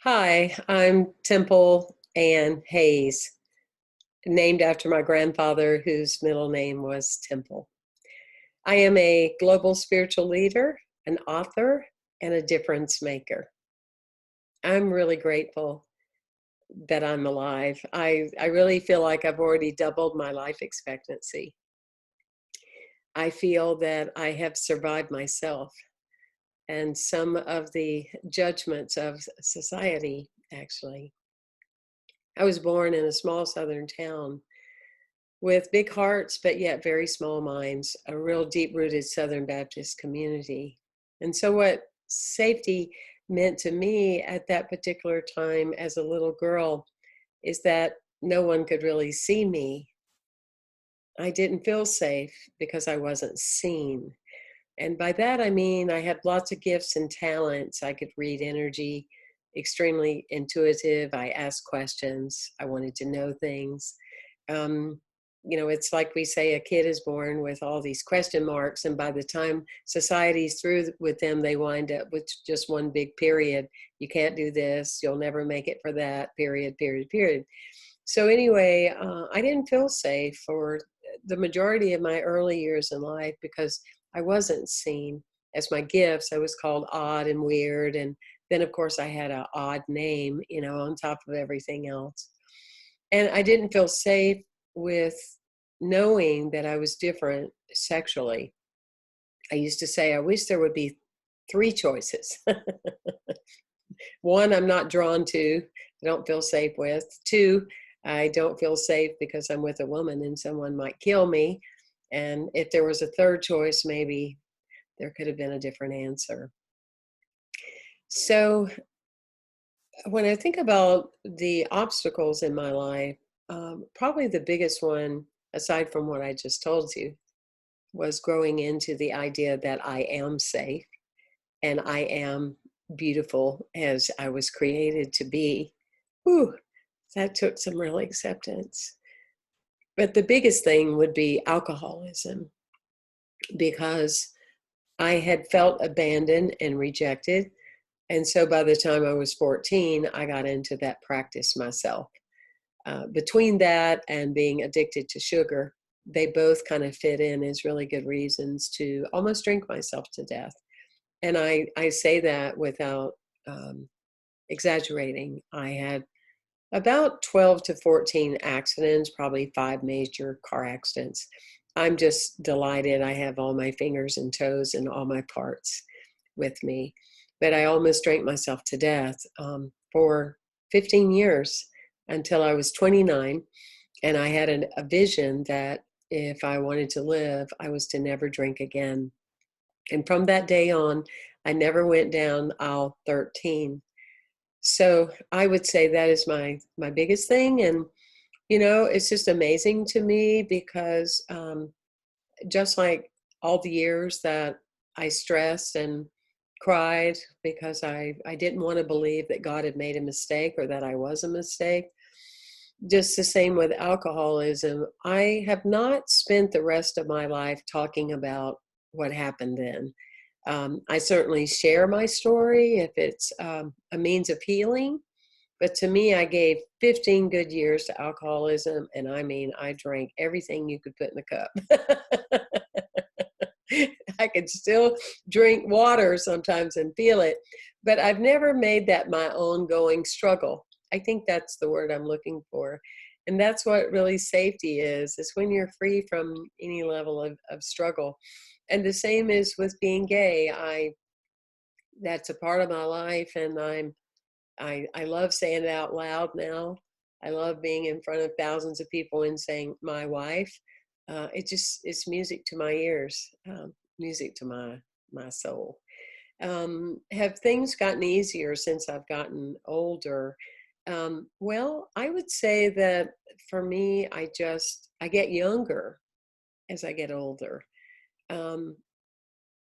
Hi, I'm Temple Ann Hayes, named after my grandfather, whose middle name was Temple. I am a global spiritual leader, an author, and a difference maker. I'm really grateful that I'm alive. I really feel like I've already doubled my life expectancy. I feel that I have survived myself and some of the judgments of society, actually. I was born in a small southern town with big hearts, but yet very small minds, a real deep rooted Southern Baptist community. And so, what safety meant to me at that particular time as a little girl is that no one could really see me. I didn't feel safe because I wasn't seen. And by that, I mean I had lots of gifts and talents. I could read energy, extremely intuitive. I asked questions, I wanted to know things. Um, it's like we say a kid is born with all these question marks, and by the time society's through with them, they wind up with just one big period. You can't do this, you'll never make it for that, period, period, period. So, anyway, I didn't feel safe for the majority of my early years in life because I wasn't seen as my gifts. I was called odd and weird. And then, of course, I had an odd name, on top of everything else. And I didn't feel safe with knowing that I was different sexually. I used to say, I wish there would be three choices. One, I'm not drawn to, I don't feel safe with. Two, I don't feel safe because I'm with a woman and someone might kill me. And if there was a third choice, maybe there could have been a different answer. So when I think about the obstacles in my life, probably the biggest one, aside from what I just told you, was growing into the idea that I am safe and I am beautiful as I was created to be. Whew, that took some real acceptance. But the biggest thing would be alcoholism because I had felt abandoned and rejected. And so by the time I was 14, I got into that practice myself. Between that and being addicted to sugar, they both kind of fit in as really good reasons to almost drink myself to death. And I say that without exaggerating. I had about 12 to 14 accidents, probably 5 major car accidents. I'm just delighted I have all my fingers and toes and all my parts with me. But I almost drank myself to death for 15 years until I was 29. And I had a vision that if I wanted to live, I was to never drink again. And from that day on, I never went down aisle 13. So I would say that is my biggest thing. And, it's just amazing to me because just like all the years that I stressed and cried because I didn't want to believe that God had made a mistake or that I was a mistake. Just the same with alcoholism. I have not spent the rest of my life talking about what happened then. I certainly share my story if it's a means of healing. But to me, I gave 15 good years to alcoholism. And I mean, I drank everything you could put in the cup. I could still drink water sometimes and feel it, but I've never made that my ongoing struggle. I think that's the word I'm looking for. And that's what really safety is when you're free from any level of struggle. And the same is with being gay. That's a part of my life, and I love saying it out loud now. I love being in front of thousands of people and saying my wife. It's music to my ears, music to my soul. Have things gotten easier since I've gotten older? Well, I would say that for me, I get younger as I get older. Um,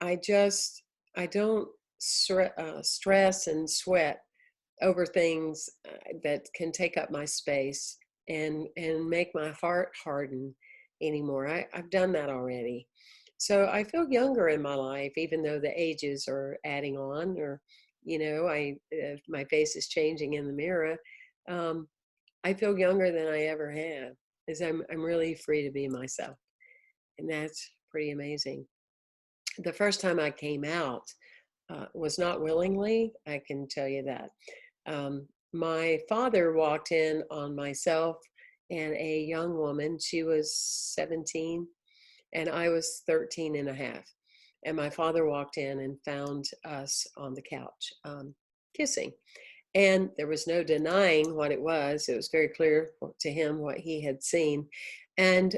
I just I don't stress and sweat over things that can take up my space and make my heart harden anymore. I've done that already. So I feel younger in my life, even though the ages are adding on, or my face is changing in the mirror. Um, I feel younger than I ever have, because I'm really free to be myself, and that's pretty amazing. The first time I came out was not willingly, I can tell you that. My father walked in on myself and a young woman. She was 17 and I was 13 and a half. And my father walked in and found us on the couch kissing. And there was no denying what it was. It was very clear to him what he had seen. And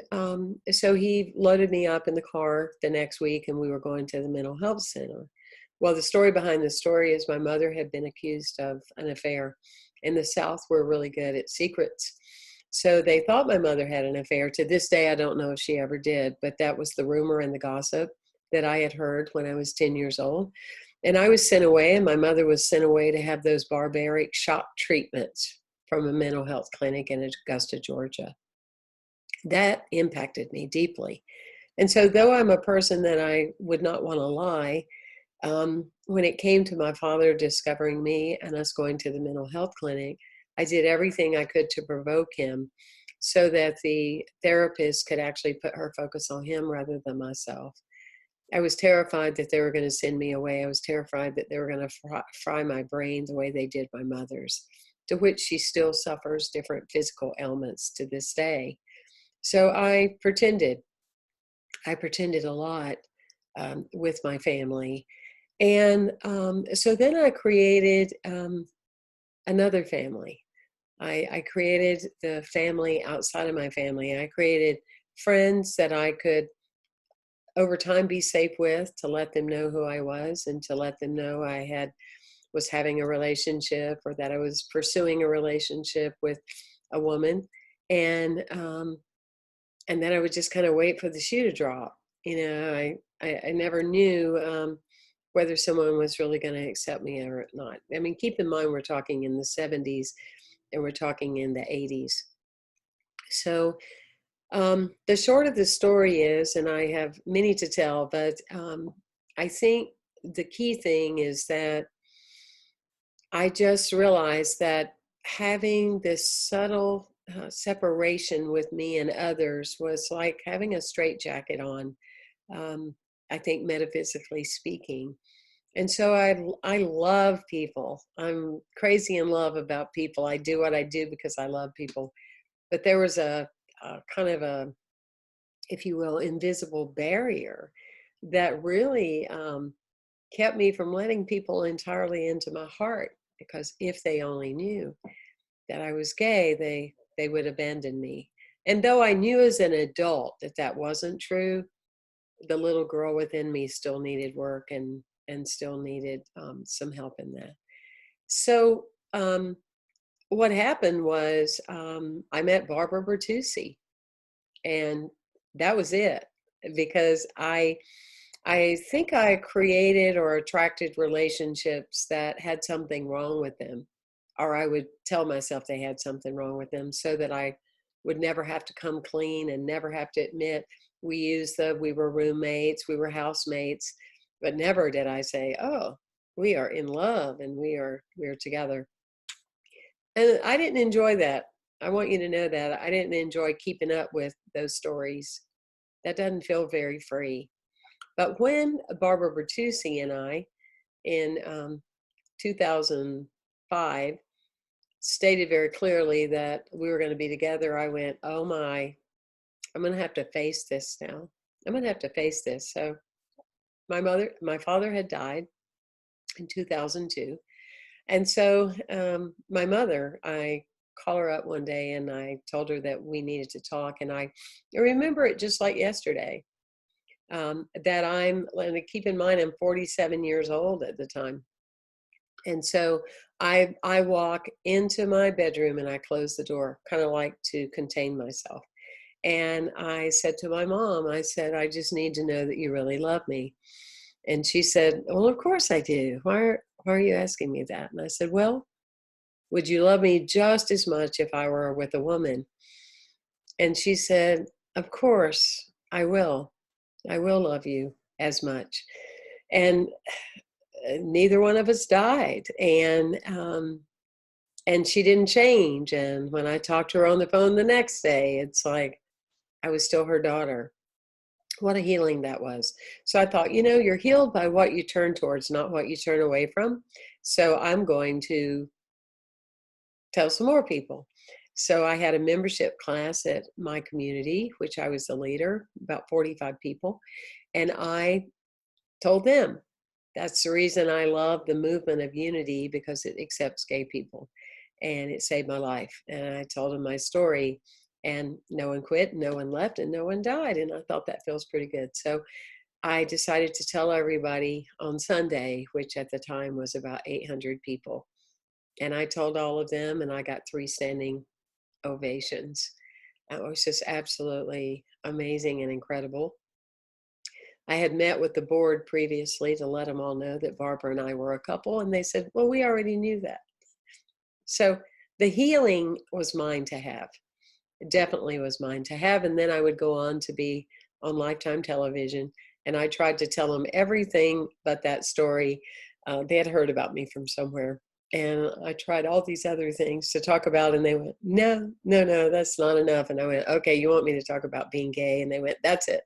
so he loaded me up in the car the next week, and we were going to the mental health center. Well, the story behind the story is my mother had been accused of an affair. In the South, we're really good at secrets. So they thought my mother had an affair. To this day, I don't know if she ever did, but that was the rumor and the gossip that I had heard when I was 10 years old. And I was sent away, and my mother was sent away to have those barbaric shock treatments from a mental health clinic in Augusta, Georgia. That impacted me deeply. And so, though I'm a person that I would not want to lie, when it came to my father discovering me and us going to the mental health clinic, I did everything I could to provoke him so that the therapist could actually put her focus on him rather than myself. I was terrified that they were going to send me away. I was terrified that they were going to fry my brain the way they did my mother's, to which she still suffers different physical ailments to this day. So I pretended. I pretended a lot with my family. And so then I created another family. I created the family outside of my family. I created friends that I could over time be safe with, to let them know who I was and to let them know I was having a relationship, or that I was pursuing a relationship with a woman. And then I would just kind of wait for the shoe to drop. I never knew whether someone was really going to accept me or not. I mean, keep in mind, we're talking in the 70s and we're talking in the 80s. So the short of the story is, and I have many to tell, but I think the key thing is that I just realized that having this subtle separation with me and others was like having a straitjacket on, I think metaphysically speaking. And so I love people. I'm crazy in love about people. I do what I do because I love people. But there was a kind of a, if you will, invisible barrier that really kept me from letting people entirely into my heart, because if they only knew that I was gay, they would abandon me. And though I knew as an adult that that wasn't true, the little girl within me still needed work and still needed some help in that. So what happened was I met Barbara Bertucci, and that was it, because I think I created or attracted relationships that had something wrong with them, or I would tell myself they had something wrong with them, so that I would never have to come clean and never have to admit we were roommates, we were housemates, but never did I say, oh, we are in love and we're together. And I didn't enjoy that. I want you to know that I didn't enjoy keeping up with those stories. That doesn't feel very free. But when Barbara Bertucci and I, in 2005, stated very clearly that we were going to be together, I went, oh my, I'm going to have to face this now. I'm going to have to face this. So my father had died in 2002. And so my mother, I called her up one day and I told her that we needed to talk. And I remember it just like yesterday. That and keep in mind, I'm 47 years old at the time. And so I walk into my bedroom and I close the door, kind of like to contain myself. And I said to my mom, I said, I just need to know that you really love me. And she said, well, of course I do. Why are you asking me that? And I said, well, would you love me just as much if I were with a woman? And she said, of course I will. I will love you as much. And neither one of us died. And she didn't change. And when I talked to her on the phone the next day, it's like I was still her daughter. What a healing that was. So I thought, you're healed by what you turn towards, not what you turn away from. So I'm going to tell some more people. So I had a membership class at my community, which I was the leader, about 45 people. And I told them that's the reason I love the movement of unity, because it accepts gay people, and it saved my life. And I told them my story, and no one quit, no one left, and no one died. And I thought that feels pretty good. So I decided to tell everybody on Sunday, which at the time was about 800 people. And I told all of them, and I got 3 standing ovations. It was just absolutely amazing and incredible. I had met with the board previously to let them all know that Barbara and I were a couple, and they said, well, we already knew that. So the healing was mine to have. It definitely was mine to have. And then I would go on to be on Lifetime television, and I tried to tell them everything but that story. They had heard about me from somewhere. And I tried all these other things to talk about, and they went, no, that's not enough. And I went, okay, you want me to talk about being gay? And they went, that's it.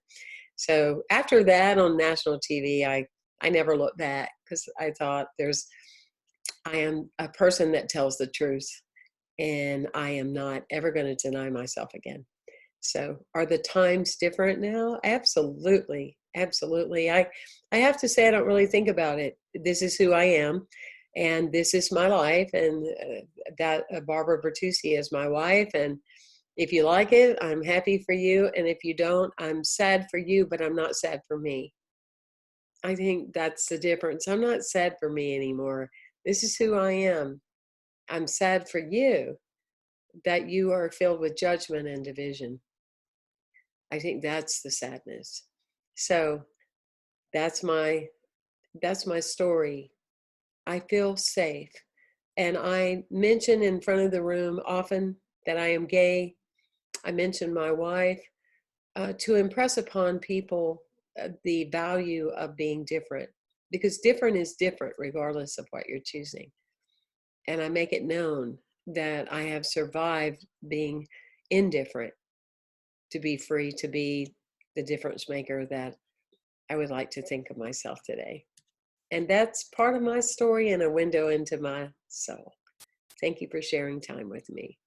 So after that on national TV, I never looked back, because I thought I am a person that tells the truth, and I am not ever going to deny myself again. So are the times different now? Absolutely. Absolutely. I have to say, I don't really think about it. This is who I am, and this is my life. And that Barbara Bertucci is my wife. And if you like it, I'm happy for you. And if you don't, I'm sad for you, but I'm not sad for me. I think that's the difference. I'm not sad for me anymore. This is who I am. I'm sad for you, that you are filled with judgment and division. I think that's the sadness. So that's my story. I feel safe. And I mention in front of the room often that I am gay. I mention my wife, to impress upon people the value of being different, because different is different regardless of what you're choosing. And I make it known that I have survived being indifferent to be free, to be the difference maker that I would like to think of myself today. And that's part of my story and a window into my soul. Thank you for sharing time with me.